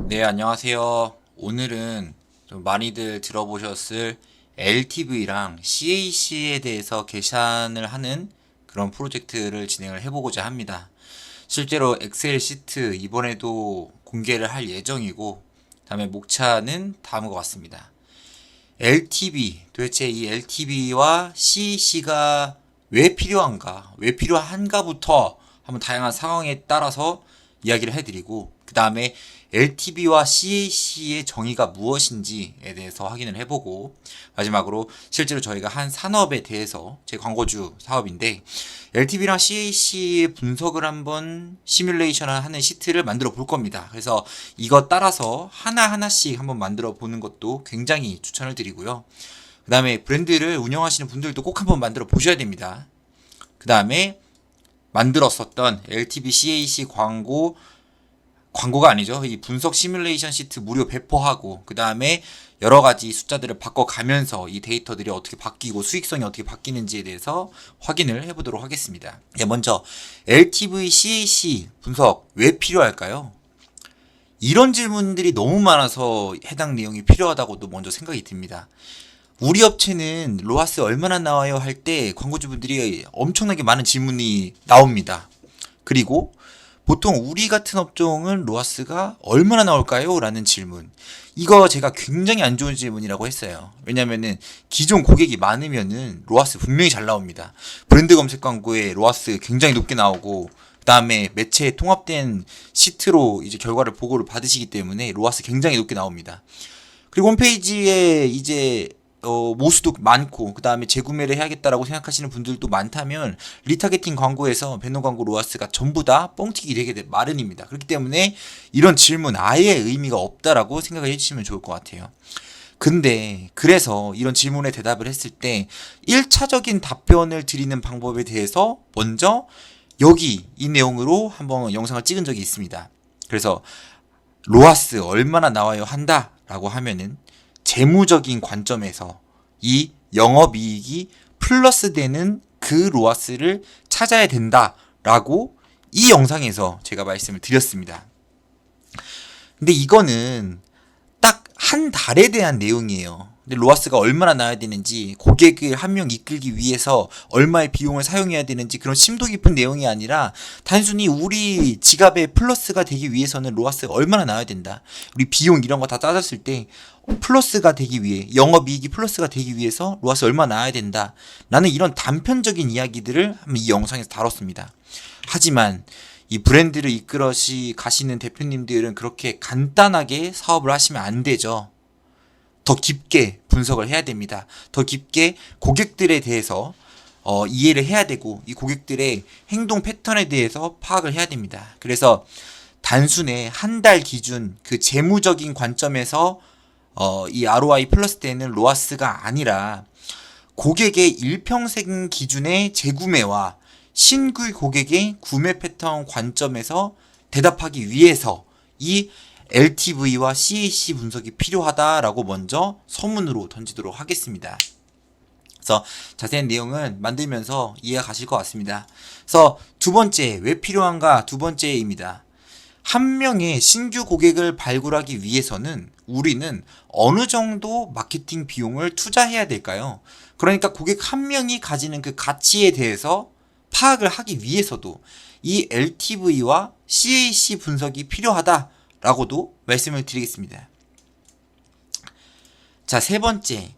네, 안녕하세요. 오늘은 좀 많이들 들어보셨을 LTV랑 CAC에 대해서 계산을 하는 그런 프로젝트를 진행을 해보고자 합니다. 실제로 엑셀 시트 이번에도 공개를 할 예정이고, 다음에 목차는 다음과 같습니다. LTV, 도대체 이 LTV와 CAC가 왜 필요한가, 왜 필요한가부터 한번 다양한 상황에 따라서 이야기를 해드리고, 그 다음에 LTV와 CAC의 정의가 무엇인지에 대해서 확인을 해보고, 마지막으로 실제로 저희가 한 산업에 대해서 제 광고주 사업인데 LTV랑 CAC의 분석을 한번 시뮬레이션을 하는 시트를 만들어 볼 겁니다. 그래서 이거 따라서 하나하나씩 한번 만들어 보는 것도 굉장히 추천을 드리고요. 그 다음에 브랜드를 운영하시는 분들도 꼭 한번 만들어 보셔야 됩니다. 그 다음에 만들었었던 LTV, CAC 광고가 아니죠. 이 분석 시뮬레이션 시트 무료 배포하고, 그 다음에 여러 가지 숫자들을 바꿔가면서 이 데이터들이 어떻게 바뀌고 수익성이 어떻게 바뀌는지에 대해서 확인을 해보도록 하겠습니다. 네, 먼저 LTV, CAC 분석 왜 필요할까요? 이런 질문들이 너무 많아서 해당 내용이 필요하다고도 먼저 생각이 듭니다. 우리 업체는 로하스 얼마나 나와요 할 때 광고주분들이 엄청나게 많은 질문이 나옵니다. 그리고 보통 우리 같은 업종은 로하스가 얼마나 나올까요? 라는 질문. 이거 제가 굉장히 안 좋은 질문이라고 했어요. 왜냐면은 기존 고객이 많으면은 로하스 분명히 잘 나옵니다. 브랜드 검색 광고에 로하스 굉장히 높게 나오고, 그 다음에 매체에 통합된 시트로 이제 결과를 보고를 받으시기 때문에 로하스 굉장히 높게 나옵니다. 그리고 홈페이지에 이제 모수도 많고, 그 다음에 재구매를 해야겠다라고 생각하시는 분들도 많다면 리타게팅 광고에서 배너 광고 로하스가 전부 다 뻥튀기 되게 마련입니다. 그렇기 때문에 이런 질문 아예 의미가 없다라고 생각을 해주시면 좋을 것 같아요. 근데 그래서 이런 질문에 대답을 했을 때 1차적인 답변을 드리는 방법에 대해서 먼저 여기 이 내용으로 한번 영상을 찍은 적이 있습니다. 그래서 로하스 얼마나 나와요 한다라고 하면은 재무적인 관점에서 이 영업이익이 플러스 되는 그 로하스를 찾아야 된다라고 이 영상에서 제가 말씀을 드렸습니다. 근데 이거는 딱 한 달에 대한 내용이에요. 근데 로하스가 얼마나 나야 되는지, 고객을 한 명 이끌기 위해서 얼마의 비용을 사용해야 되는지, 그런 심도 깊은 내용이 아니라 단순히 우리 지갑에 플러스가 되기 위해서는 로하스가 얼마나 나야 된다, 우리 비용 이런 거 다 따졌을 때 플러스가 되기 위해, 영업이익이 플러스가 되기 위해서 로하스 얼마나 나야 된다, 라는 이런 단편적인 이야기들을 한번 이 영상에서 다뤘습니다. 하지만 이 브랜드를 이끌어 가시는 대표님들은 그렇게 간단하게 사업을 하시면 안 되죠. 더 깊게 분석을 해야 됩니다. 더 깊게 고객들에 대해서 이해를 해야 되고, 이 고객들의 행동 패턴에 대해서 파악을 해야 됩니다. 그래서 단순히 한 달 기준 그 재무적인 관점에서 이 ROI 플러스 되는 로하스가 아니라 고객의 일평생 기준의 재구매와 신규 고객의 구매 패턴 관점에서 대답하기 위해서 이 LTV와 CAC 분석이 필요하다라고 먼저 서문으로 던지도록 하겠습니다. 그래서 자세한 내용은 만들면서 이해가 가실 것 같습니다. 그래서 두 번째, 왜 필요한가? 두 번째입니다. 한 명의 신규 고객을 발굴하기 위해서는 우리는 어느 정도 마케팅 비용을 투자해야 될까요? 그러니까 고객 한 명이 가지는 그 가치에 대해서 파악을 하기 위해서도 이 LTV와 CAC 분석이 필요하다라고도 말씀을 드리겠습니다. 자, 세 번째.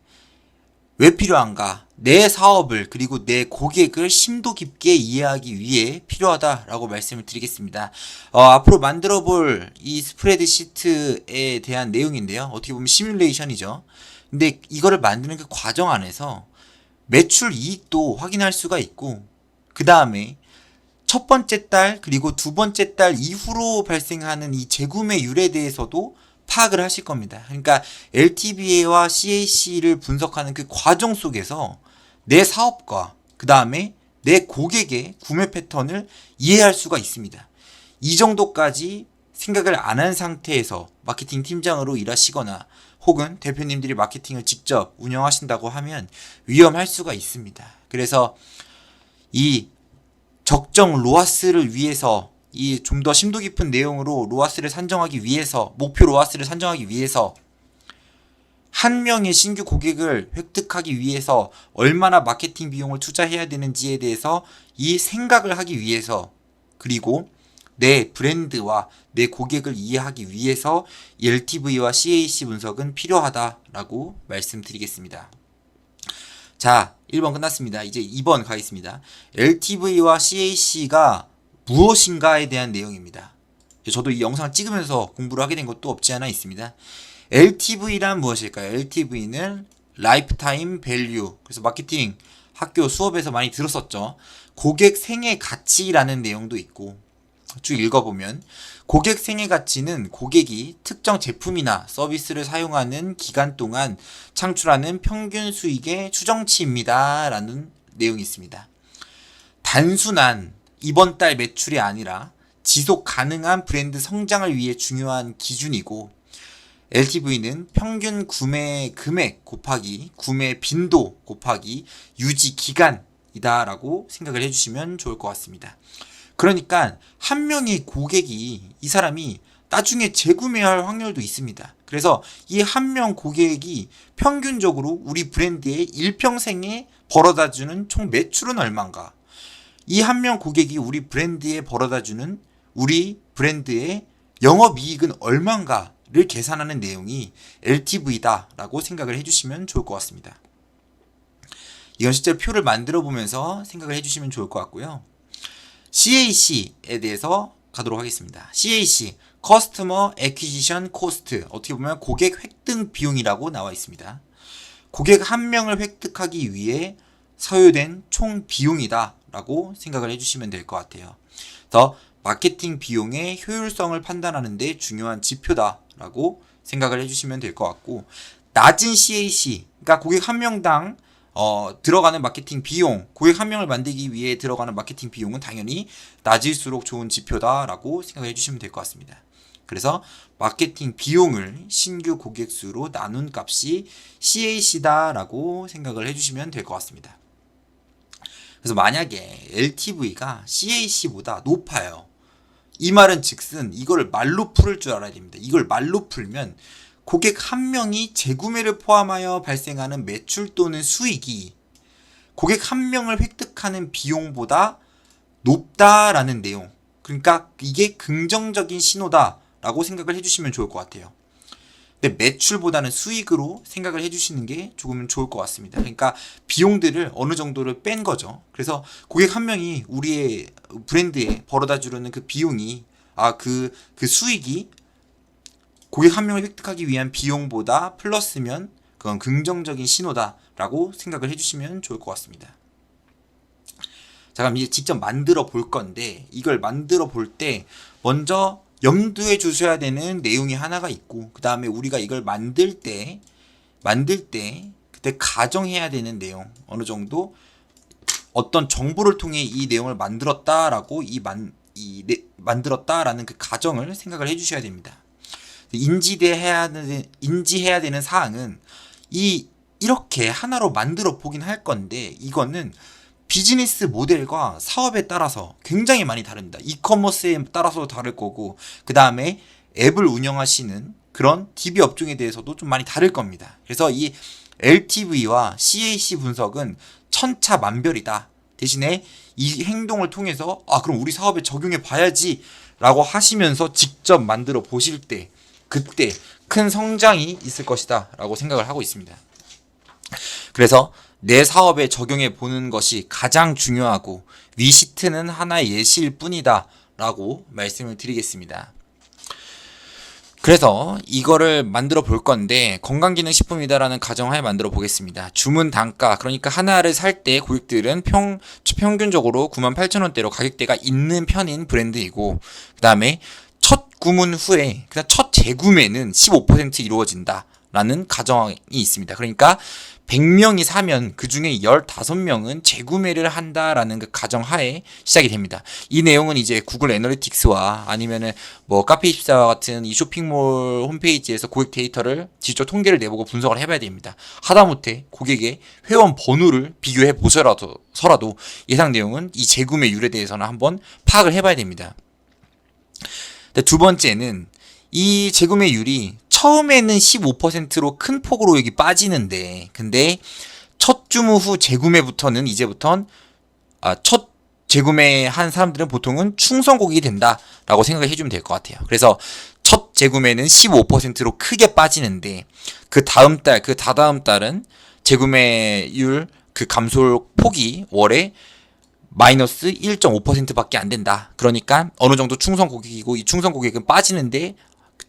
왜 필요한가? 내 사업을, 그리고 내 고객을 심도 깊게 이해하기 위해 필요하다라고 말씀을 드리겠습니다. 앞으로 만들어 볼 이 스프레드시트에 대한 내용인데요. 어떻게 보면 시뮬레이션이죠. 근데 이거를 만드는 그 과정 안에서 매출 이익도 확인할 수가 있고, 그 다음에 첫 번째 달 그리고 두 번째 달 이후로 발생하는 이 재구매율에 대해서도 파악을 하실 겁니다. 그러니까 LTV와 CAC를 분석하는 그 과정 속에서 내 사업과 그 다음에 내 고객의 구매 패턴을 이해할 수가 있습니다. 이 정도까지 생각을 안 한 상태에서 마케팅 팀장으로 일하시거나 혹은 대표님들이 마케팅을 직접 운영하신다고 하면 위험할 수가 있습니다. 그래서 이 적정 로하스를 위해서 이 좀 더 심도 깊은 내용으로 로아스를 산정하기 위해서, 목표 로아스를 산정하기 위해서 한 명의 신규 고객을 획득하기 위해서 얼마나 마케팅 비용을 투자해야 되는지에 대해서 이 생각을 하기 위해서, 그리고 내 브랜드와 내 고객을 이해하기 위해서 LTV와 CAC 분석은 필요하다라고 말씀드리겠습니다. 자, 1번 끝났습니다. 이제 2번 가겠습니다. LTV와 CAC가 무엇인가에 대한 내용입니다. 저도 이 영상을 찍으면서 공부를 하게 된 것도 없지 않아 있습니다. LTV란 무엇일까요? LTV는 라이프타임 밸류. 그래서 마케팅 학교 수업에서 많이 들었었죠. 고객 생애 가치라는 내용도 있고, 쭉 읽어보면 고객 생애 가치는 고객이 특정 제품이나 서비스를 사용하는 기간 동안 창출하는 평균 수익의 추정치입니다 라는 내용이 있습니다. 단순한 이번 달 매출이 아니라 지속 가능한 브랜드 성장을 위해 중요한 기준이고, LTV는 평균 구매 금액 곱하기 구매 빈도 곱하기 유지 기간이다 라고 생각을 해주시면 좋을 것 같습니다. 그러니까 한 명의 고객이, 이 사람이 나중에 재구매할 확률도 있습니다. 그래서 이 한 명 고객이 평균적으로 우리 브랜드의 일평생에 벌어다주는 총 매출은 얼마인가, 이 한 명 고객이 우리 브랜드에 벌어다주는 우리 브랜드의 영업이익은 얼마인가를 계산하는 내용이 LTV다 라고 생각을 해주시면 좋을 것 같습니다. 이건 실제로 표를 만들어 보면서 생각을 해주시면 좋을 것 같고요. CAC에 대해서 가도록 하겠습니다. CAC, Customer Acquisition Cost, 어떻게 보면 고객 획득 비용이라고 나와 있습니다. 고객 한 명을 획득하기 위해 소요된 총 비용이다 라고 생각을 해주시면 될 것 같아요. 그래서 마케팅 비용의 효율성을 판단하는 데 중요한 지표다 라고 생각을 해주시면 될 것 같고, 낮은 CAC, 그러니까 고객 한 명당 들어가는 마케팅 비용, 고객 한 명을 만들기 위해 들어가는 마케팅 비용은 당연히 낮을수록 좋은 지표다라고 생각해 주시면 될 것 같습니다. 그래서 마케팅 비용을 신규 고객 수로 나눈 값이 CAC다라고 생각을 해주시면 될 것 같습니다. 그래서 만약에 LTV가 CAC보다 높아요. 이 말은 즉슨 이걸 말로 풀을 줄 알아야 됩니다. 이걸 말로 풀면 고객 한 명이 재구매를 포함하여 발생하는 매출 또는 수익이 고객 한 명을 획득하는 비용보다 높다라는 내용. 그러니까 이게 긍정적인 신호다라고 생각을 해주시면 좋을 것 같아요. 근데 매출보다는 수익으로 생각을 해주시는 게 조금 좋을 것 같습니다. 그러니까 비용들을 어느 정도를 뺀 거죠. 그래서 고객 한 명이 우리의 브랜드에 벌어다 주려는 그 비용이, 그 수익이 고객 한 명을 획득하기 위한 비용보다 플러스면 그건 긍정적인 신호다라고 생각을 해주시면 좋을 것 같습니다. 자, 그럼 이제 직접 만들어 볼 건데, 이걸 만들어 볼 때 먼저 염두에 두셔야 되는 내용이 하나가 있고, 그 다음에 우리가 이걸 만들 때 그때 가정해야 되는 내용, 어느 정도 어떤 정보를 통해 이 내용을 만들었다라고 만들었다라는 그 가정을 생각을 해주셔야 됩니다. 인지해야 되는 사항은 이렇게 하나로 만들어 보긴 할 건데, 이거는 비즈니스 모델과 사업에 따라서 굉장히 많이 다릅니다. 이커머스에 따라서도 다를 거고, 그 다음에 앱을 운영하시는 그런 DB 업종에 대해서도 좀 많이 다를 겁니다. 그래서 이 LTV와 CAC 분석은 천차만별이다. 대신에 이 행동을 통해서 그럼 우리 사업에 적용해 봐야지 라고 하시면서 직접 만들어 보실 때 그때 큰 성장이 있을 것이다 라고 생각을 하고 있습니다. 그래서 내 사업에 적용해 보는 것이 가장 중요하고, 위시트는 하나의 예시일 뿐이다 라고 말씀을 드리겠습니다. 그래서 이거를 만들어 볼 건데, 건강기능식품이다라는 가정하에 만들어 보겠습니다. 주문 단가, 그러니까 하나를 살 때 고객들은 평균적으로 98,000원대로 가격대가 있는 편인 브랜드이고, 그 다음에 첫 구문 후에 그다음 첫 재구매는 15% 이루어진다라는 가정이 있습니다. 그러니까 100명이 사면 그 중에 15명은 재구매를 한다라는 그 가정하에 시작이 됩니다. 이 내용은 이제 구글 애널리틱스와 아니면은 카페24와 같은 이 쇼핑몰 홈페이지에서 고객 데이터를 직접 통계를 내보고 분석을 해봐야 됩니다. 하다못해 고객의 회원 번호를 비교해 보셔서라도 예상 내용은 이 재구매율에 대해서는 한번 파악을 해봐야 됩니다. 근데 두 번째는 이 재구매율이 처음에는 15%로 큰 폭으로 여기 빠지는데, 근데 첫 주문 후 재구매부터는 이제부턴 첫 재구매한 사람들은 보통은 충성 고객이 된다라고 생각을 해주면 될 것 같아요. 그래서 첫 재구매는 15%로 크게 빠지는데 그 다음 달, 그 다다음 달은 재구매율 그 감소 폭이 월에 마이너스 1.5%밖에 안 된다. 그러니까 어느 정도 충성 고객이고 이 충성 고객은 빠지는데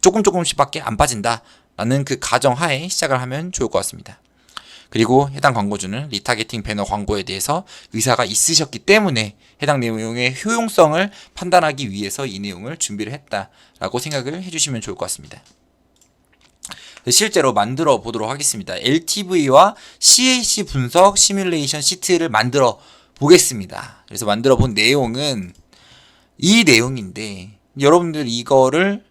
조금씩밖에 안 빠진다. 라는 그 가정하에 시작을 하면 좋을 것 같습니다. 그리고 해당 광고주는 리타게팅 배너 광고에 대해서 의사가 있으셨기 때문에 해당 내용의 효용성을 판단하기 위해서 이 내용을 준비를 했다라고 생각을 해주시면 좋을 것 같습니다. 실제로 만들어 보도록 하겠습니다. LTV와 CAC 분석 시뮬레이션 시트를 만들어 보겠습니다. 그래서 만들어 본 내용은 이 내용인데 여러분들 이거를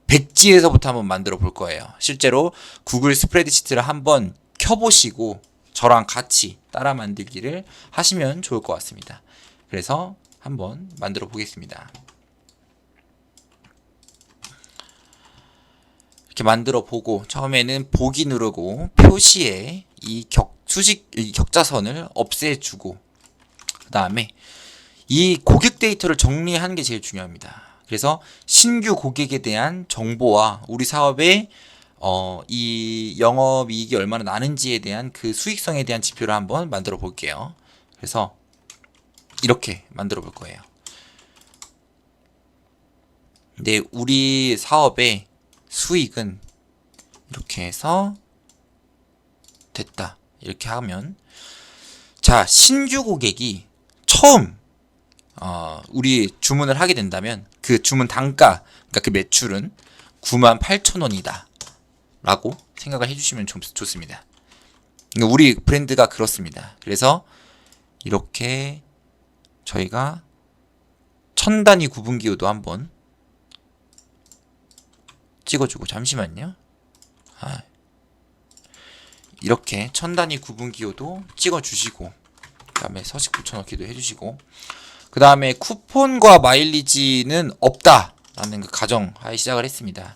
백지에서부터 한번 만들어 볼 거예요. 실제로 구글 스프레드시트를 한번 켜보시고 저랑 같이 따라 만들기를 하시면 좋을 것 같습니다. 그래서 한번 만들어 보겠습니다. 이렇게 만들어 보고 처음에는 보기 누르고 표시에 이 격자선을 없애주고 그 다음에 이 고객 데이터를 정리하는 게 제일 중요합니다. 그래서 신규 고객에 대한 정보와 우리 사업의 이 영업이익이 얼마나 나는지에 대한 그 수익성에 대한 지표를 한번 만들어 볼게요. 그래서 이렇게 만들어 볼 거예요. 근데 우리 사업의 수익은 이렇게 해서 됐다. 이렇게 하면 자, 신규 고객이 처음 우리 주문을 하게 된다면 그 주문 단가, 그러니까 그 매출은 98,000원이다. 라고 생각을 해주시면 좋습니다. 우리 브랜드가 그렇습니다. 그래서 이렇게 저희가 1000단위 구분기호도 한번 찍어주고 잠시만요. 이렇게 1000단위 구분기호도 찍어주시고 그 다음에 서식 붙여넣기도 해주시고 그 다음에 쿠폰과 마일리지는 없다라는 그 가정하에 시작을 했습니다.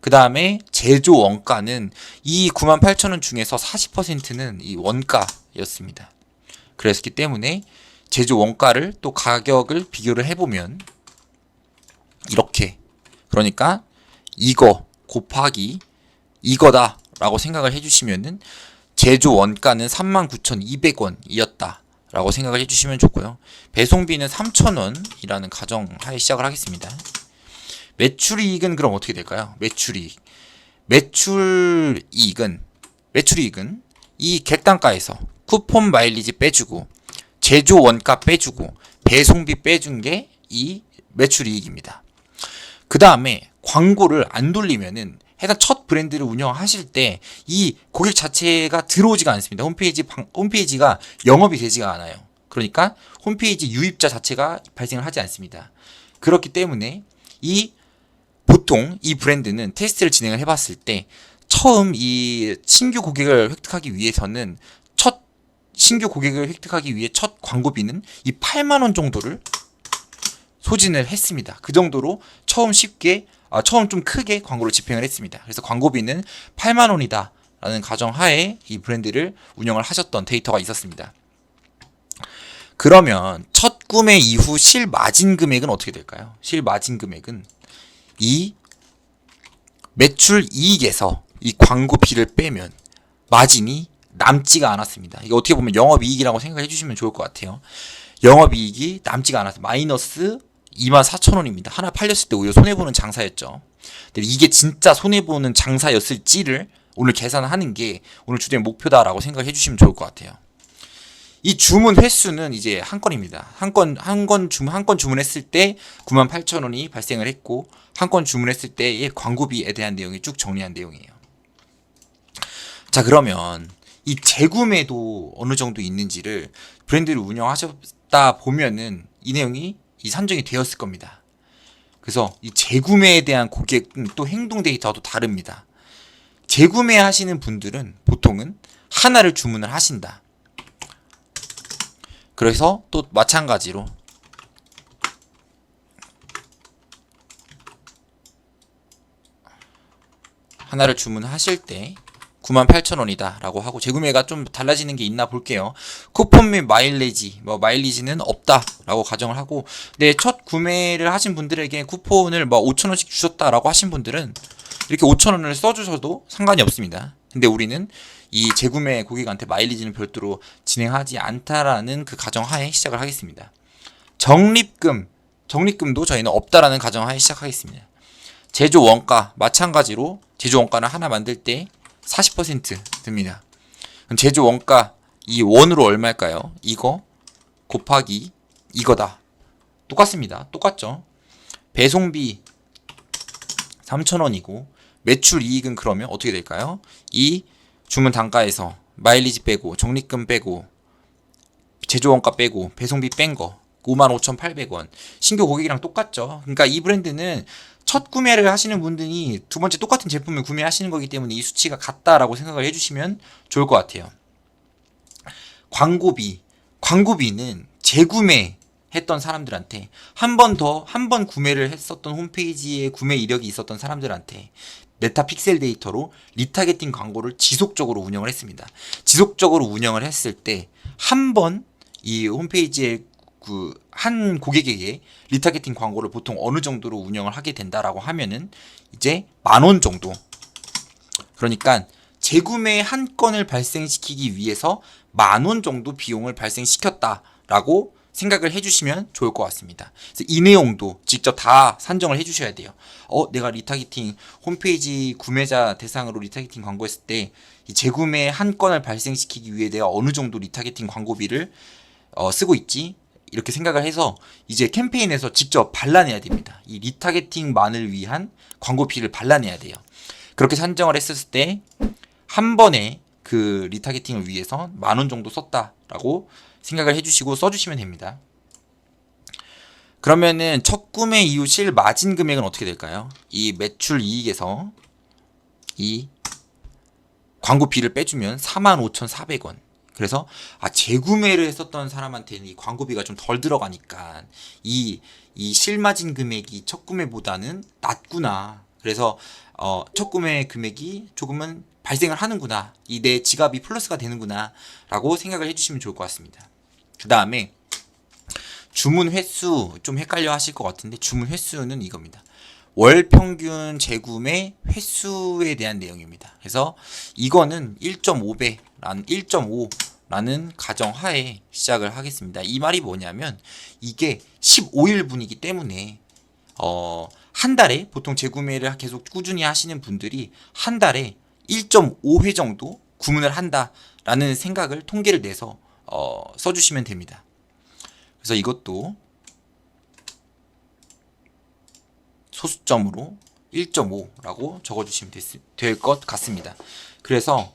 그 다음에 제조 원가는 이 98,000원 중에서 40%는 이 원가였습니다. 그랬기 때문에 제조 원가를 또 가격을 비교를 해보면 이렇게 그러니까 이거 곱하기 이거다 라고 생각을 해주시면은 제조 원가는 39,200원이었다 라고 생각을 해주시면 좋고요. 배송비는 3,000원이라는 가정하에 시작을 하겠습니다. 매출이익은 그럼 어떻게 될까요? 매출이익은 이 객단가에서 쿠폰 마일리지 빼주고 제조 원가 빼주고 배송비 빼준 게 이 매출이익입니다. 그 다음에 광고를 안 돌리면은 해당 첫 브랜드를 운영하실 때 이 고객 자체가 들어오지가 않습니다. 홈페이지가 영업이 되지가 않아요. 그러니까 홈페이지 유입자 자체가 발생을 하지 않습니다. 그렇기 때문에 보통 이 브랜드는 테스트를 진행을 해봤을 때 처음 이 신규 고객을 획득하기 위해서는 신규 고객을 획득하기 위해 첫 광고비는 이 8만원 정도를 소진을 했습니다. 그 정도로 처음 좀 크게 광고를 집행을 했습니다. 그래서 광고비는 8만원이다 라는 가정하에 이 브랜드를 운영을 하셨던 데이터가 있었습니다. 그러면 첫 구매 이후 실마진 금액은 어떻게 될까요? 실마진 금액은 이 매출 이익에서 이 광고비를 빼면 마진이 남지가 않았습니다. 이거 어떻게 보면 영업이익이라고 생각해 주시면 좋을 것 같아요. 영업이익이 남지가 않았어요. 마이너스 24,000원입니다. 하나 팔렸을 때 오히려 손해보는 장사였죠. 근데 이게 진짜 손해보는 장사였을지를 오늘 계산하는 게 오늘 주된 목표다라고 생각해 주시면 좋을 것 같아요. 이 주문 횟수는 이제 한 건입니다. 한 건 주문했을 때 98,000원이 발생을 했고 한 건 주문했을 때의 광고비에 대한 내용이 쭉 정리한 내용이에요. 자, 그러면 이 재구매도 어느 정도 있는지를 브랜드를 운영하셨다 보면은 이 내용이 산정이 되었을 겁니다. 그래서 이 재구매에 대한 고객은 또 행동 데이터도 다릅니다. 재구매 하시는 분들은 보통은 하나를 주문을 하신다. 그래서 또 마찬가지로 하나를 주문하실 때 98,000원이다 라고 하고, 재구매가 좀 달라지는 게 있나 볼게요. 쿠폰 및 마일리지, 마일리지는 없다 라고 가정을 하고, 첫 구매를 하신 분들에게 쿠폰을 5,000원씩 주셨다라고 하신 분들은 이렇게 5,000원을 써주셔도 상관이 없습니다. 근데 우리는 이 재구매 고객한테 마일리지는 별도로 진행하지 않다라는 그 가정하에 시작을 하겠습니다. 적립금도 저희는 없다라는 가정하에 시작하겠습니다. 제조 원가, 마찬가지로 제조 원가는 하나 만들 때 40% 듭니다. 그럼 제조 원가 이 원으로 얼마일까요? 이거 곱하기 이거다. 똑같습니다. 똑같죠? 배송비 3,000원이고 매출 이익은 그러면 어떻게 될까요? 이 주문 단가에서 마일리지 빼고 적립금 빼고 제조 원가 빼고 배송비 뺀 거 55,800원. 신규 고객이랑 똑같죠. 그러니까 이 브랜드는 첫 구매를 하시는 분들이 두 번째 똑같은 제품을 구매하시는 거기 때문에 이 수치가 같다라고 생각을 해주시면 좋을 것 같아요. 광고비는 재구매 했던 사람들한테 한 번 구매를 했었던 홈페이지에 구매 이력이 있었던 사람들한테 메타픽셀 데이터로 리타게팅 광고를 지속적으로 운영을 했습니다. 지속적으로 운영을 했을 때 한 번 이 홈페이지에 한 고객에게 리타게팅 광고를 보통 어느 정도로 운영을 하게 된다라고 하면은 이제 10,000원 정도. 그러니까 재구매 한 건을 발생시키기 위해서 10,000원 정도 비용을 발생시켰다라고 생각을 해주시면 좋을 것 같습니다. 그래서 이 내용도 직접 다 산정을 해주셔야 돼요. 내가 리타게팅 홈페이지 구매자 대상으로 리타게팅 광고했을 때 이 재구매 한 건을 발생시키기 위해 내가 어느 정도 리타게팅 광고비를 쓰고 있지? 이렇게 생각을 해서 이제 캠페인에서 직접 발라내야 됩니다. 이 리타게팅만을 위한 광고비를 발라내야 돼요. 그렇게 산정을 했을 때 한 번에 그 리타게팅을 위해서 10,000원 정도 썼다라고 생각을 해주시고 써주시면 됩니다. 그러면은 첫 구매 이후 실 마진 금액은 어떻게 될까요? 이 매출 이익에서 이 광고비를 빼주면 45,400원. 그래서 재구매를 했었던 사람한테는 이 광고비가 좀 덜 들어가니까 이 실마진 금액이 첫 구매보다는 낮구나. 그래서 첫 구매 금액이 조금은 발생을 하는구나. 이 내 지갑이 플러스가 되는구나 라고 생각을 해주시면 좋을 것 같습니다. 그 다음에 주문 횟수 좀 헷갈려 하실 것 같은데, 주문 횟수는 이겁니다. 월 평균 재구매 횟수에 대한 내용입니다. 그래서 이거는 1.5라는 가정하에 시작을 하겠습니다. 이 말이 뭐냐면 이게 15일분이기 때문에 한 달에 보통 재구매를 계속 꾸준히 하시는 분들이 한 달에 1.5회 정도 구문을 한다라는 생각을 통계를 내서 써주시면 됩니다. 그래서 이것도 소수점으로 1.5라고 적어주시면 될 것 같습니다. 그래서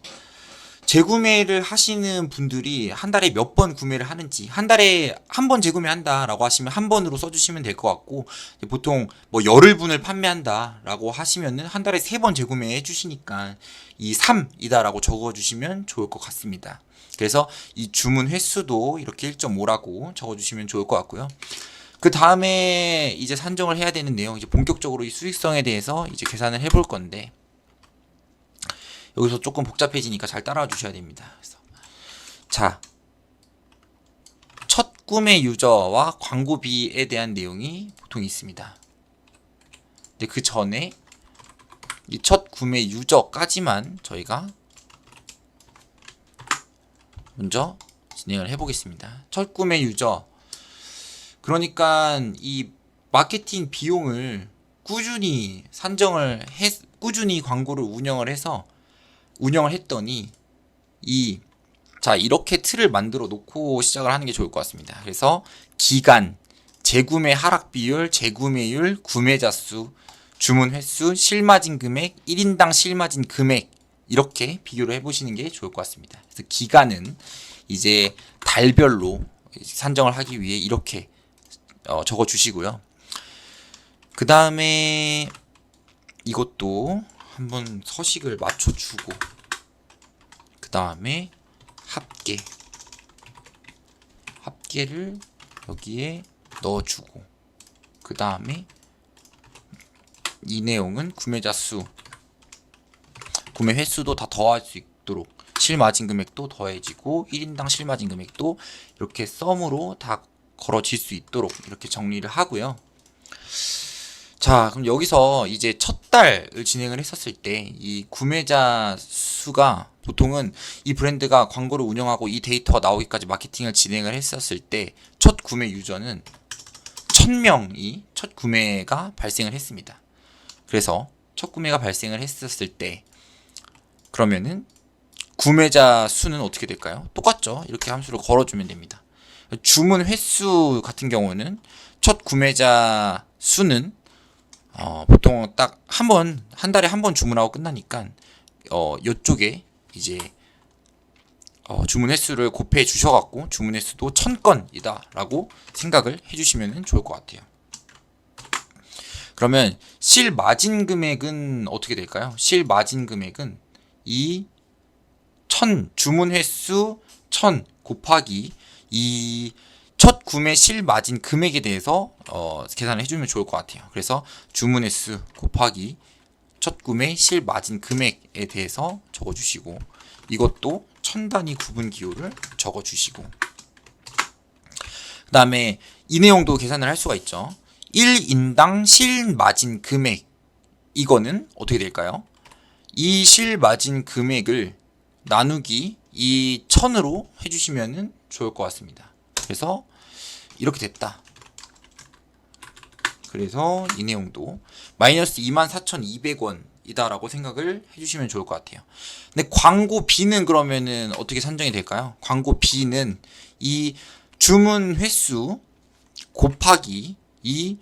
재구매를 하시는 분들이 한 달에 몇 번 구매를 하는지, 한 달에 한 번 재구매한다라고 하시면 한 번으로 써주시면 될 것 같고, 보통 열흘 분을 판매한다라고 하시면은 한 달에 3번 재구매해 주시니까 이 3이다라고 적어주시면 좋을 것 같습니다. 그래서 이 주문 횟수도 이렇게 1.5라고 적어주시면 좋을 것 같고요. 그 다음에 이제 산정을 해야 되는 내용, 이제 본격적으로 이 수익성에 대해서 이제 계산을 해볼 건데, 여기서 조금 복잡해지니까 잘 따라와 주셔야 됩니다. 그래서 자, 첫 구매 유저와 광고비에 대한 내용이 보통 있습니다. 근데 그 전에 이 첫 구매 유저까지만 저희가 먼저 진행을 해보겠습니다. 첫 구매 유저, 그러니까 이 마케팅 비용을 꾸준히 꾸준히 광고를 운영을 했더니 이렇게 틀을 만들어 놓고 시작을 하는 게 좋을 것 같습니다. 그래서 기간, 재구매 하락 비율, 재구매율, 구매자 수, 주문 횟수, 실마진 금액, 1인당 실마진 금액, 이렇게 비교를 해보시는 게 좋을 것 같습니다. 그래서 기간은 이제 달별로 산정을 하기 위해 이렇게 적어 주시고요. 그 다음에 이것도 한번 서식을 맞춰주고, 그 다음에 합계를 여기에 넣어주고, 그 다음에 이 내용은 구매자 수 구매 횟수도 다 더할 수 있도록 실마진 금액도 더해지고 1인당 실마진 금액도 이렇게 썸으로 다 걸어질 수 있도록 이렇게 정리를 하고요. 자, 그럼 여기서 이제 첫 달을 진행을 했었을 때 이 구매자 수가 보통은 이 브랜드가 광고를 운영하고 이 데이터가 나오기까지 마케팅을 진행을 했었을 때 첫 구매 유저는 1000명이 첫 구매가 발생을 했습니다. 그래서 첫 구매가 발생을 했었을 때 그러면은 구매자 수는 어떻게 될까요? 똑같죠. 이렇게 함수를 걸어주면 됩니다. 주문 횟수 같은 경우는 첫 구매자 수는 보통 딱 한 달에 한 번 주문하고 끝나니까 요쪽에 이제 주문 횟수를 곱해 주셔갖고 주문 횟수도 1000건이다 라고 생각을 해주시면 좋을 것 같아요. 그러면 실마진 금액은 어떻게 될까요? 실마진 금액은 이 주문 횟수 1000 곱하기 이 첫 구매 실마진 금액에 대해서 계산을 해주면 좋을 것 같아요. 그래서 주문 횟수 곱하기 첫 구매 실마진 금액에 대해서 적어주시고 이것도 1000단위 구분 기호를 적어주시고 그 다음에 이 내용도 계산을 할 수가 있죠. 1인당 실마진 금액 이거는 어떻게 될까요? 이 실마진 금액을 나누기 이 1000으로 해주시면 좋을 것 같습니다. 그래서 이렇게 됐다. 그래서 이 내용도 마이너스 24,200원 이다라고 생각을 해주시면 좋을 것 같아요. 근데 광고비는 그러면은 어떻게 산정이 될까요? 광고비는 이 주문 횟수 곱하기 이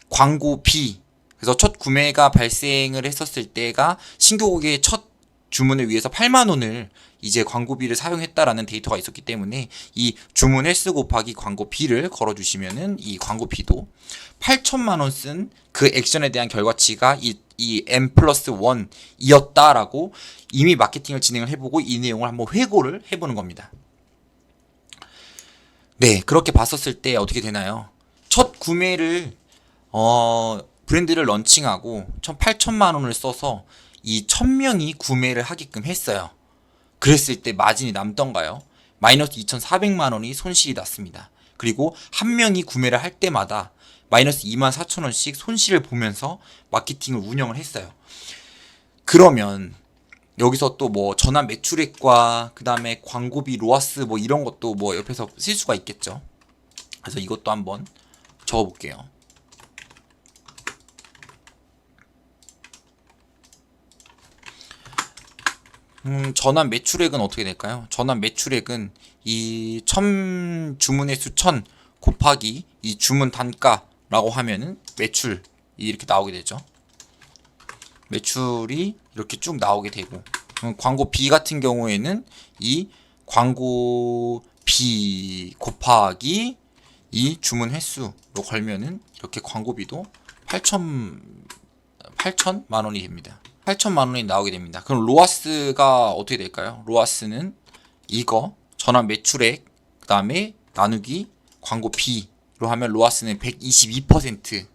광고비, 그래서 첫 구매가 발생을 했었을 때가 신규 고객의 첫 주문을 위해서 8만 원을 이제 광고비를 사용했다라는 데이터가 있었기 때문에 이 주문 횟수 곱하기 광고비를 걸어주시면은 이 광고비도 8천만 원 쓴 그 액션에 대한 결과치가 이 M 플러스 1이었다라고 이미 마케팅을 진행을 해보고 이 내용을 한번 회고를 해보는 겁니다. 네, 그렇게 봤었을 때 어떻게 되나요? 첫 구매를 브랜드를 런칭하고 8천만 원을 써서 이 1000명이 구매를 하게끔 했어요. 그랬을 때 마진이 남던가요? 마이너스 2,400만 원이 손실이 났습니다. 그리고 한 명이 구매를 할 때마다 마이너스 24,000원씩 손실을 보면서 마케팅을 운영을 했어요. 그러면 여기서 또 뭐 전환 매출액과 그 다음에 광고비 로아스 뭐 이런 것도 뭐 옆에서 쓸 수가 있겠죠. 그래서 이것도 한번 적어볼게요. 전환 매출액은 어떻게 될까요? 전환 매출액은 이 주문의 수 1000 곱하기 이 주문 단가라고 하면은 매출이 이렇게 나오게 되죠. 매출이 이렇게 쭉 나오게 되고 광고비 같은 경우에는 이 광고비 곱하기 이 주문 횟수로 걸면은 이렇게 광고비도 8천만 원이 됩니다. 8천만 원이 나오게 됩니다. 그럼 로아스가 어떻게 될까요? 로아스는 이거 전환 매출액 그 다음에 나누기 광고비로 하면 로아스는 122%.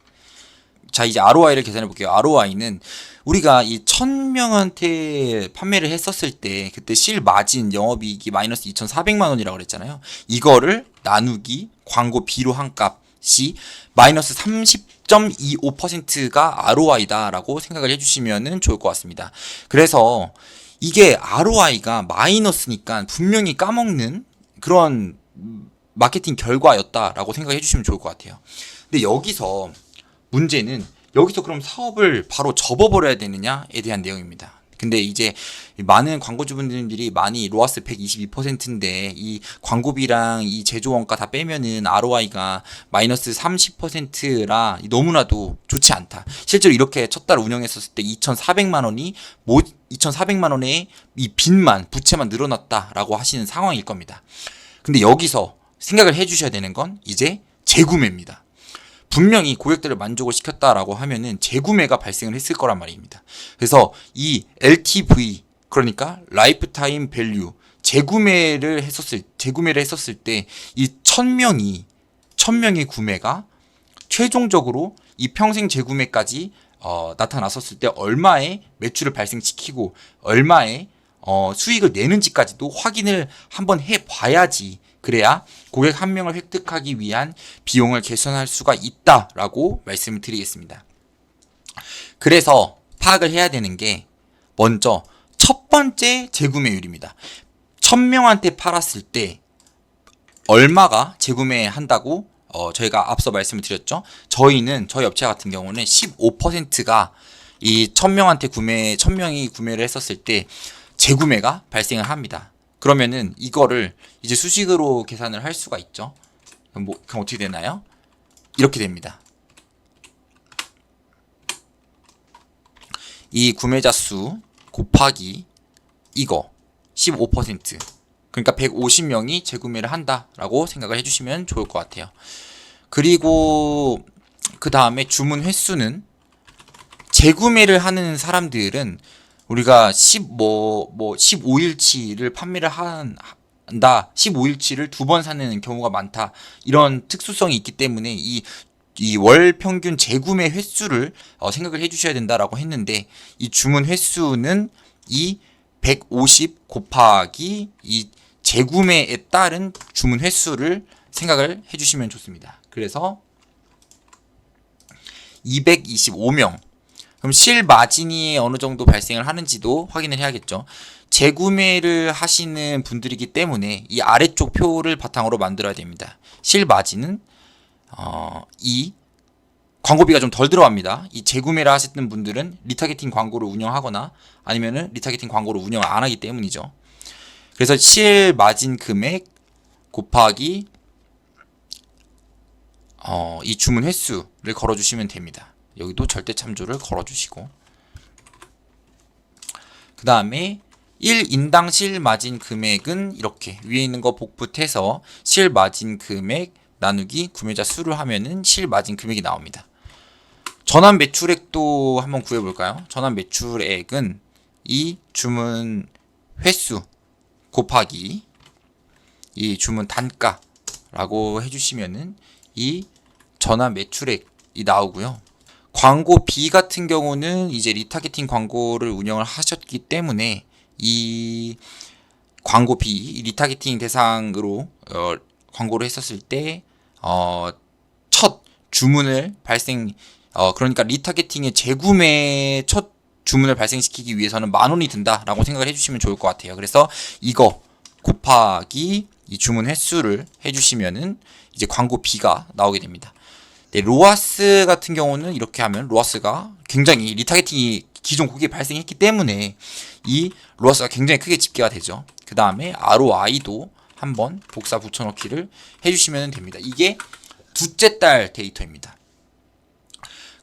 자, 이제 ROI를 계산해 볼게요. ROI는 우리가 이 1000명한테 판매를 했었을 때 그때 실마진 영업이익이 마이너스 2,400만 원이라고 그랬잖아요. 이거를 나누기 광고비로 한 값이 마이너스 30.25%가 ROI다 라고 생각을 해주시면 좋을 것 같습니다. 그래서 이게 ROI가 마이너스니까 분명히 까먹는 그런 마케팅 결과였다라고 생각해 주시면 좋을 것 같아요. 근데 여기서 문제는 여기서 그럼 사업을 바로 접어버려야 되느냐에 대한 내용입니다. 근데 이제 많은 광고주분들이 많이 로아스 122%인데 이 광고비랑 이 제조원가 다 빼면은 ROI가 마이너스 30%라 너무나도 좋지 않다. 실제로 이렇게 첫 달 운영했었을 때 2,400만 원이 2,400만 원의 이 빚만 부채만 늘어났다라고 하시는 상황일 겁니다. 근데 여기서 생각을 해주셔야 되는 건 이제 재구매입니다. 분명히 고객들을 만족을 시켰다라고 하면은 재구매가 발생을 했을 거란 말입니다. 그래서 이 LTV, 그러니까 라이프타임 밸류, 재구매를 했었을 때 이 1000명의 구매가 최종적으로 이 평생 재구매까지 나타났었을 때 얼마의 매출을 발생시키고 얼마의 수익을 내는지까지도 확인을 한번 해봐야지, 그래야 고객 한 명을 획득하기 위한 비용을 개선할 수가 있다라고 말씀을 드리겠습니다. 그래서 파악을 해야 되는 게 먼저 첫 번째 재구매율입니다. 1000명한테 팔았을 때 얼마가 재구매한다고 저희가 앞서 말씀을 드렸죠. 저희 업체 같은 경우는 15%가 이 1000명이 구매를 했었을 때 재구매가 발생을 합니다. 그러면은 이거를 이제 수식으로 계산을 할 수가 있죠. 그럼 어떻게 되나요? 이렇게 됩니다. 이 구매자 수 곱하기 이거 15%, 그러니까 150명이 재구매를 한다라고 생각을 해주시면 좋을 것 같아요. 그리고 그 다음에 주문 횟수는 재구매를 하는 사람들은 우리가 15일치를 판매를 한다, 15일치를 2번 사는 경우가 많다, 이런 특수성이 있기 때문에 이 월 평균 재구매 횟수를 생각을 해주셔야 된다라고 했는데, 이 주문 횟수는 이 150 곱하기 이 재구매에 따른 주문 횟수를 생각을 해주시면 좋습니다. 그래서 225명. 그럼 실마진이 어느 정도 발생을 하는지도 확인을 해야겠죠. 재구매를 하시는 분들이기 때문에 이 아래쪽 표를 바탕으로 만들어야 됩니다. 실마진은 이 광고비가 좀 덜 들어갑니다. 이 재구매를 하셨던 분들은 리타게팅 광고를 운영하거나 아니면은 리타게팅 광고를 운영을 안 하기 때문이죠. 그래서 실마진 금액 곱하기 이 주문 횟수를 걸어주시면 됩니다. 여기도 절대 참조를 걸어주시고, 그 다음에 1인당 실마진 금액은 이렇게 위에 있는 거 복붙해서 실마진 금액 나누기 구매자 수를 하면은 실마진 금액이 나옵니다. 전환 매출액도 한번 구해볼까요? 전환 매출액은 이 주문 횟수 곱하기 이 주문 단가라고 해주시면은 이 전환 매출액이 나오고요. 광고비 같은 경우는 이제 리타게팅 광고를 운영을 하셨기 때문에 이 광고비, 리타게팅 대상으로 광고를 했었을 때 첫 주문을 그러니까 리타게팅의 재구매 첫 주문을 발생시키기 위해서는 10,000원이 든다라고 생각을 해주시면 좋을 것 같아요. 그래서 이거 곱하기 이 주문 횟수를 해주시면은 이제 광고비가 나오게 됩니다. 네, 로아스 같은 경우는 이렇게 하면 로아스가 굉장히 리타게팅이 기존 고객이 발생했기 때문에 이 로아스가 굉장히 크게 집계가 되죠. 그 다음에 ROI도 한번 복사 붙여넣기를 해주시면 됩니다. 이게 둘째 달 데이터입니다.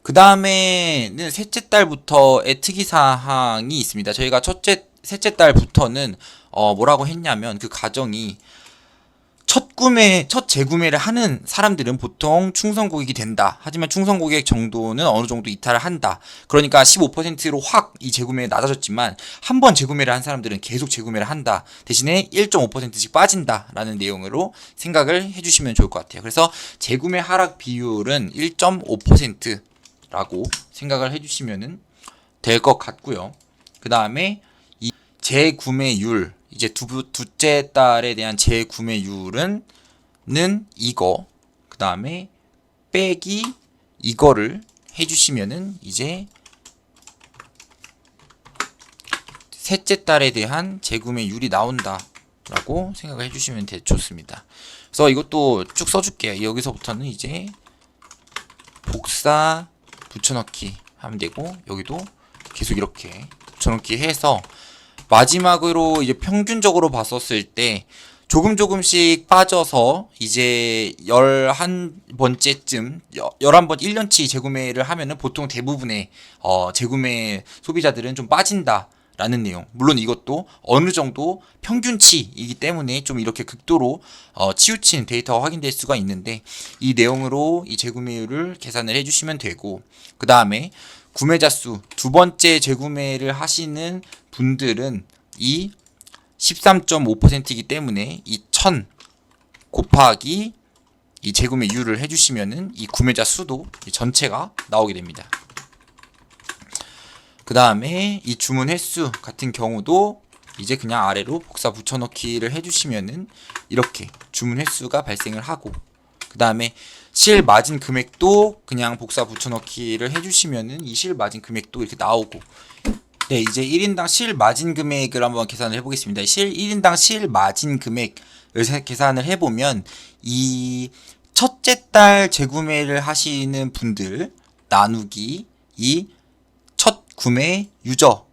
그 다음에는 셋째 달부터의 특이사항이 있습니다. 저희가 셋째 달부터는 뭐라고 했냐면, 그 가정이 첫 재구매를 하는 사람들은 보통 충성 고객이 된다. 하지만 충성 고객 정도는 어느 정도 이탈을 한다. 그러니까 15%로 확 이 재구매가 낮아졌지만 한 번 재구매를 한 사람들은 계속 재구매를 한다. 대신에 1.5%씩 빠진다라는 내용으로 생각을 해주시면 좋을 것 같아요. 그래서 재구매 하락 비율은 1.5%라고 생각을 해주시면 될 것 같고요. 그 다음에 이 재구매율, 이제 둘째 달에 대한 재구매율은 이거, 그 다음에 빼기 이거를 해주시면은 이제 셋째 달에 대한 재구매율이 나온다라고 생각을 해주시면 좋습니다. 그래서 이것도 쭉 써줄게요. 여기서부터는 이제 복사 붙여넣기 하면 되고, 여기도 계속 이렇게 붙여넣기 해서 마지막으로 이제 평균적으로 봤었을 때 조금씩 빠져서 이제 11번째쯤 11번 1년치 재구매를 하면은 보통 대부분의 재구매 소비자들은 좀 빠진다라는 내용. 물론 이것도 어느 정도 평균치이기 때문에 좀 이렇게 극도로 치우친 데이터가 확인될 수가 있는데, 이 내용으로 이 재구매율을 계산을 해주시면 되고, 그 다음에 구매자 수 두 번째 재구매를 하시는 분들은 이 13.5%이기 때문에 이 1000 곱하기 이 재구매율을 해주시면은 이 구매자 수도 전체가 나오게 됩니다. 그 다음에 이 주문 횟수 같은 경우도 이제 그냥 아래로 복사 붙여넣기를 해주시면은 이렇게 주문 횟수가 발생을 하고, 그 다음에 실 마진 금액도 그냥 복사 붙여넣기를 해주시면은 이 실 마진 금액도 이렇게 나오고. 네, 이제 1인당 실 마진 금액을 한번 계산을 해보겠습니다. 1인당 실 마진 금액을 계산을 해보면 이 첫째 달 재구매를 하시는 분들 나누기 이 첫 구매 유저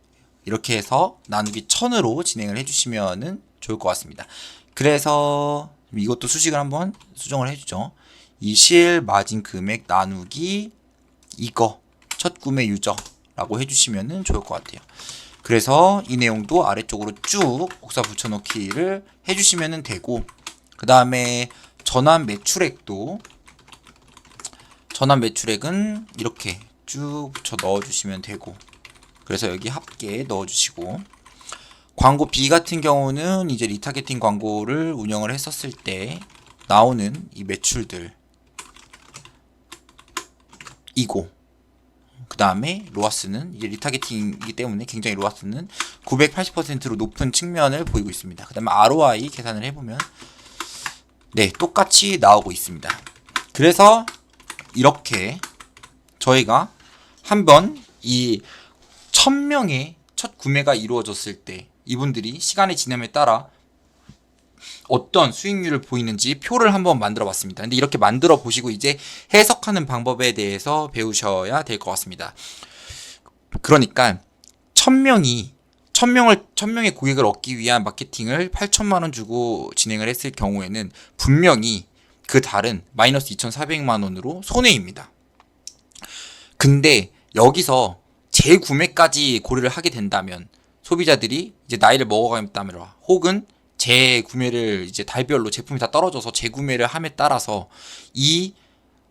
이렇게 해서 나누기 1000으로 진행을 해주시면 좋을 것 같습니다. 그래서 이것도 수식을 한번 수정을 해주죠. 이 실 마진 금액 나누기 이거 첫 구매 유저라고 해주시면 좋을 것 같아요. 그래서 이 내용도 아래쪽으로 쭉 복사 붙여넣기를 해주시면 되고, 그 다음에 전환 매출액은 이렇게 쭉 붙여 넣어주시면 되고, 그래서 여기 합계 넣어주시고, 광고 B 같은 경우는 이제 리타게팅 광고를 운영을 했었을 때 나오는 이 매출들 이고, 그 다음에 로아스는 이제 리타게팅이기 때문에 굉장히 로아스는 980%로 높은 측면을 보이고 있습니다. 그 다음에 ROI 계산을 해보면 네, 똑같이 나오고 있습니다. 그래서 이렇게 저희가 한번 이 1000명의 첫 구매가 이루어졌을 때 이분들이 시간의 지남에 따라 어떤 수익률을 보이는지 표를 한번 만들어 봤습니다. 근데 이렇게 만들어 보시고 이제 해석하는 방법에 대해서 배우셔야 될 것 같습니다. 그러니까 1000명의 고객을 얻기 위한 마케팅을 8천만 원 주고 진행을 했을 경우에는 분명히 그 달은 마이너스 2,400만 원으로 손해입니다. 근데 여기서 재구매까지 고려를 하게 된다면 소비자들이 이제 나이를 먹어간다면 혹은 재구매를 이제 달별로 제품이 다 떨어져서 재구매를 함에 따라서 이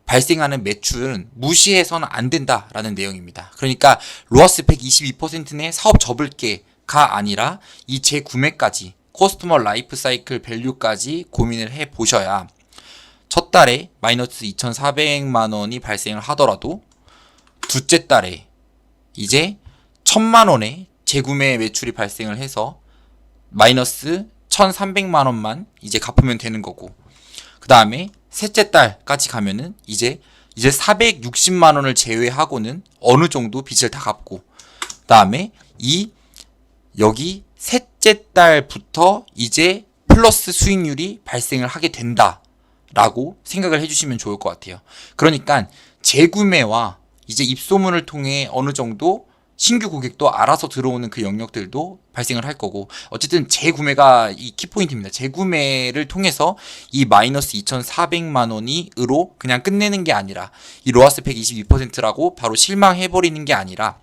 발생하는 매출은 무시해서는 안 된다라는 내용입니다. 그러니까 로아스 122%내 사업 접을게가 아니라 이 재구매까지 커스터머 라이프 사이클 밸류까지 고민을 해 보셔야 첫 달에 마이너스 2,400만 원이 발생을 하더라도 둘째 달에 이제 1,000만 원의 재구매 매출이 발생을 해서 마이너스 1,300만 원만 이제 갚으면 되는 거고, 그 다음에 셋째 달까지 가면은 이제 460만 원을 제외하고는 어느 정도 빚을 다 갚고, 그 다음에 여기 셋째 달부터 이제 플러스 수익률이 발생을 하게 된다라고 생각을 해주시면 좋을 것 같아요. 그러니까 재구매와 이제 입소문을 통해 어느 정도 신규 고객도 알아서 들어오는 그 영역들도 발생을 할 거고, 어쨌든 재구매가 이 키포인트입니다. 재구매를 통해서 이 마이너스 2,400만 원이으로 그냥 끝내는 게 아니라 이 로아스 122%라고 바로 실망해버리는 게 아니라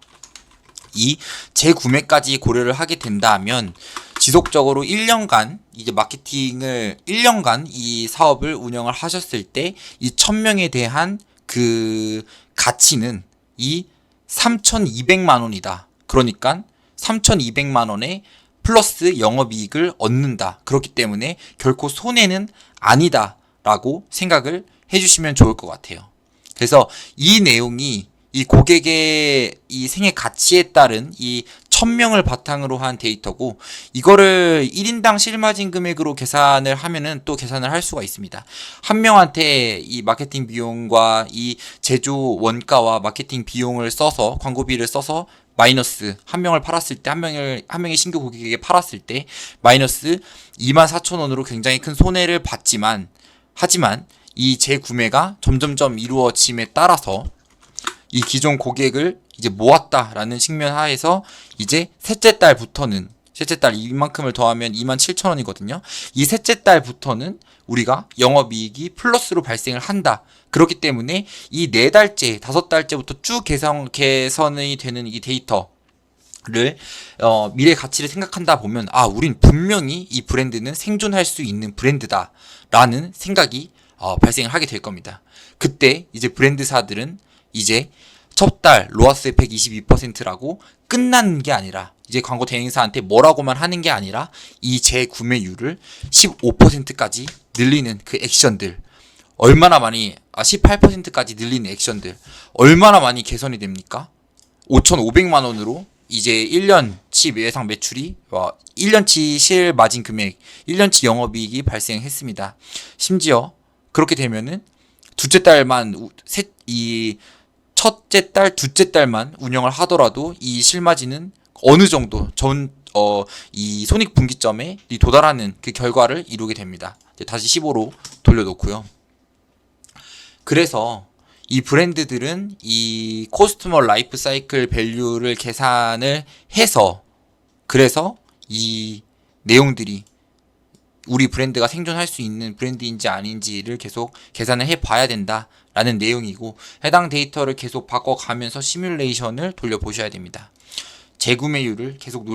이 재구매까지 고려를 하게 된다면 지속적으로 1년간 이제 마케팅을 1년간 이 사업을 운영을 하셨을 때 이 1000명에 대한 그 가치는 이 3,200만 원이다. 그러니까 3,200만 원에 플러스 영업이익을 얻는다. 그렇기 때문에 결코 손해는 아니다라고 생각을 해주시면 좋을 것 같아요. 그래서 이 내용이 이 고객의 이 생애 가치에 따른 이 1000명을 바탕으로 한 데이터고, 이거를 1인당 실마진 금액으로 계산을 하면은 또 계산을 할 수가 있습니다. 한 명한테 이 마케팅 비용과 이 제조 원가와 마케팅 비용을 써서 광고비를 써서 마이너스 한 명을 팔았을 때 한 명의 신규 고객에게 팔았을 때 마이너스 24,000원으로 굉장히 큰 손해를 하지만 이 재구매가 점점점 이루어짐에 따라서 이 기존 고객을 이제 모았다라는 측면 하에서 이제 셋째 달 이만큼을 더하면 27,000원이거든요. 이 셋째 달부터는 우리가 영업이익이 플러스로 발생을 한다. 그렇기 때문에 이 4달째, 5달째부터 쭉 개선이 되는 이 데이터를 미래 가치를 생각한다 보면 우린 분명히 이 브랜드는 생존할 수 있는 브랜드다라는 생각이 발생을 하게 될 겁니다. 그때 이제 브랜드사들은 이제 첫 달 로아스의 122%라고 끝나는 게 아니라 이제 광고 대행사한테 뭐라고만 하는 게 아니라 이 재구매율을 15%까지 늘리는 그 액션들, 얼마나 많이 18%까지 늘리는 액션들 얼마나 많이 개선이 됩니까? 5,500만 원으로 이제 1년치 예상 매출이 1년치 실마진 금액, 1년치 영업이익이 발생했습니다. 심지어 그렇게 되면은 둘째 달만 이 첫째 달, 둘째 달만 운영을 하더라도 이 실마진은 어느 정도 이 손익분기점에 도달하는 그 결과를 이루게 됩니다. 다시 15로 돌려놓고요. 그래서 이 브랜드들은 이 커스터머 라이프 사이클 밸류를 계산을 해서, 그래서 이 내용들이 우리 브랜드가 생존할 수 있는 브랜드인지 아닌지를 계속 계산을 해봐야 된다라는 내용이고, 해당 데이터를 계속 바꿔가면서 시뮬레이션을 돌려보셔야 됩니다. 재구매율을 계속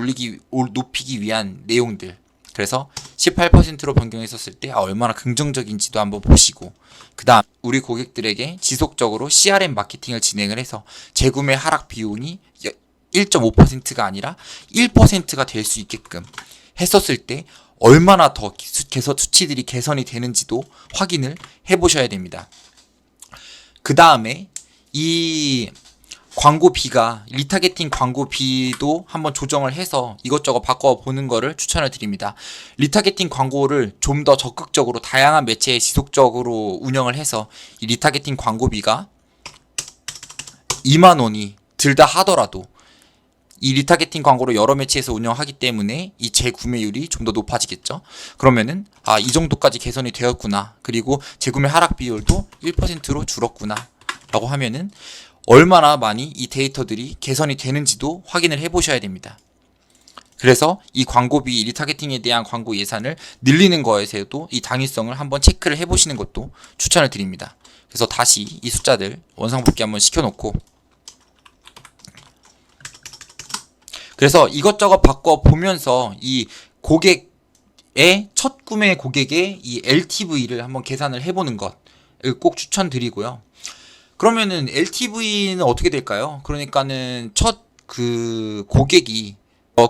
높이기 위한 내용들. 그래서 18%로 변경했었을 때 얼마나 긍정적인지도 한번 보시고, 그 다음 우리 고객들에게 지속적으로 CRM 마케팅을 진행을 해서 재구매 하락 비용이 1.5%가 아니라 1%가 될 수 있게끔 했었을 때 얼마나 더 수치들이 개선이 되는지도 확인을 해보셔야 됩니다. 그 다음에 이 광고비가, 리타게팅 광고비도 한번 조정을 해서 이것저것 바꿔보는 거를 추천을 드립니다. 리타게팅 광고를 좀 더 적극적으로 다양한 매체에 지속적으로 운영을 해서 이 리타게팅 광고비가 2만 원이 들다 하더라도 이 리타게팅 광고를 여러 매체에서 운영하기 때문에 이 재구매율이 좀 더 높아지겠죠. 그러면은 이 정도까지 개선이 되었구나, 그리고 재구매 하락 비율도 1%로 줄었구나 라고 하면은 얼마나 많이 이 데이터들이 개선이 되는지도 확인을 해보셔야 됩니다. 그래서 이 광고비, 리타게팅에 대한 광고 예산을 늘리는 거에서도 이 당위성을 한번 체크를 해보시는 것도 추천을 드립니다. 그래서 다시 이 숫자들 원상복귀 한번 시켜놓고, 그래서 이것저것 바꿔보면서 이 고객의 첫 구매 고객의 이 LTV를 한번 계산을 해보는 것을 꼭 추천드리고요. 그러면은 LTV는 어떻게 될까요? 그러니까는 첫 그 고객이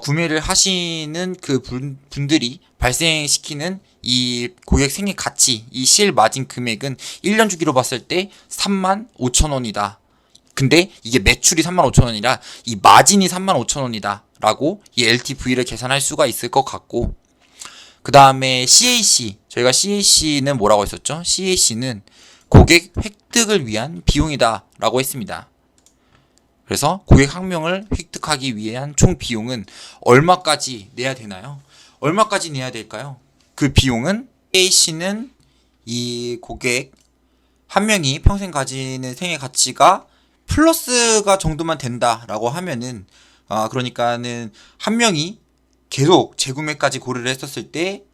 구매를 하시는 그 분들이 발생시키는 이 고객 생애 가치, 이 실마진 금액은 1년 주기로 봤을 때 35,000원이다. 근데 이게 매출이 35,000원이라 이 마진이 35,000원이다 라고 이 LTV를 계산할 수가 있을 것 같고, 그 다음에 CAC, 저희가 CAC는 뭐라고 했었죠? CAC는 고객 획득을 위한 비용이다 라고 했습니다. 그래서 고객 한 명을 획득하기 위한 총 비용은 얼마까지 내야 되나요? 얼마까지 내야 될까요? 그 비용은, CAC는 이 고객 한 명이 평생 가지는 생애 가치가 플러스가 정도만 된다라고 하면은, 그러니까는 한 명이 계속 재구매까지 고려를 했었을 때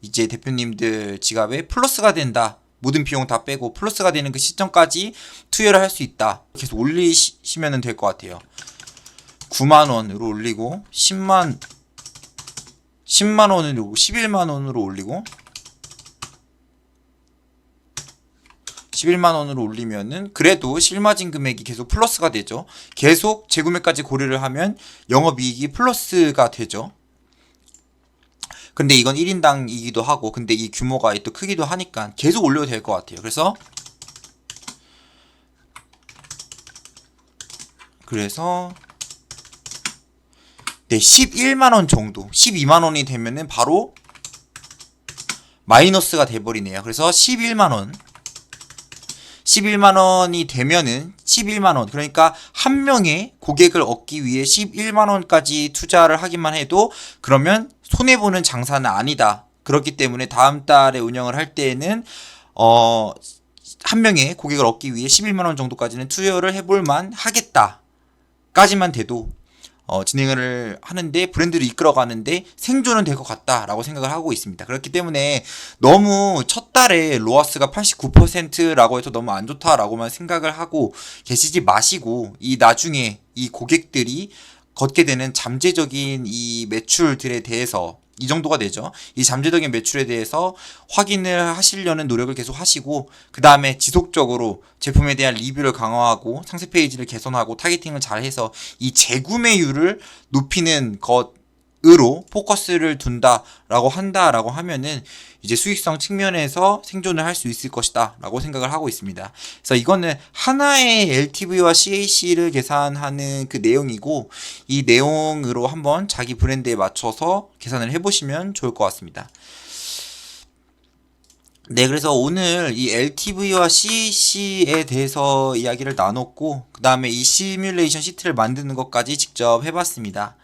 이제 대표님들 지갑에 플러스가 된다, 모든 비용 다 빼고 플러스가 되는 그 시점까지 투여를 할 수 있다. 계속 올리시면 될 것 같아요. 9만원으로 올리고 10만원으로 11만원으로 올리고 11만원으로 올리면은 그래도 실마진 금액이 계속 플러스가 되죠. 계속 재구매까지 고려를 하면 영업이익이 플러스가 되죠. 근데 이건 1인당이기도 하고, 근데 이 규모가 또 크기도 하니까 계속 올려도 될 것 같아요. 그래서 네, 11만원 정도, 12만원이 되면은 바로 마이너스가 돼버리네요. 그래서 11만원이 되면은 11만원, 그러니까 한 명의 고객을 얻기 위해 11만원까지 투자를 하기만 해도 그러면 손해보는 장사는 아니다. 그렇기 때문에 다음 달에 운영을 할 때에는 한 명의 고객을 얻기 위해 11만원 정도까지는 투여를 해볼만 하겠다 까지만 돼도 진행을 하는데, 브랜드를 이끌어가는데 생존은 될 것 같다라고 생각을 하고 있습니다. 그렇기 때문에 너무 첫 달에 로아스가 89%라고 해서 너무 안 좋다라고만 생각을 하고 계시지 마시고, 이 나중에 이 고객들이 걷게 되는 잠재적인 이 매출들에 대해서, 이 정도가 되죠. 이 잠재적인 매출에 대해서 확인을 하시려는 노력을 계속 하시고, 그 다음에 지속적으로 제품에 대한 리뷰를 강화하고 상세 페이지를 개선하고 타겟팅을 잘해서 이 재구매율을 높이는 으로 포커스를 둔다라고 한다라고 하면은 이제 수익성 측면에서 생존을 할 수 있을 것이다라고 생각을 하고 있습니다. 그래서 이거는 하나의 LTV와 CAC를 계산하는 그 내용이고, 이 내용으로 한번 자기 브랜드에 맞춰서 계산을 해보시면 좋을 것 같습니다. 네, 그래서 오늘 이 LTV와 CAC에 대해서 이야기를 나눴고, 그 다음에 이 시뮬레이션 시트를 만드는 것까지 직접 해봤습니다.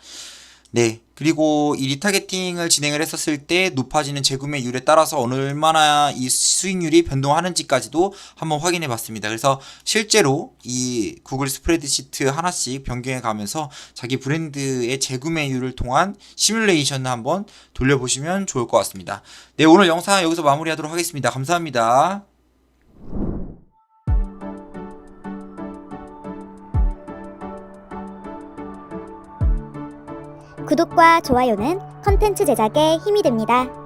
네, 그리고 이 리타게팅을 진행을 했었을 때 높아지는 재구매율에 따라서 얼마나 이 수익률이 변동하는지까지도 한번 확인해 봤습니다. 그래서 실제로 이 구글 스프레드시트 하나씩 변경해 가면서 자기 브랜드의 재구매율을 통한 시뮬레이션을 한번 돌려보시면 좋을 것 같습니다. 네, 오늘 영상 여기서 마무리하도록 하겠습니다. 감사합니다. 구독과 좋아요는 컨텐츠 제작에 힘이 됩니다.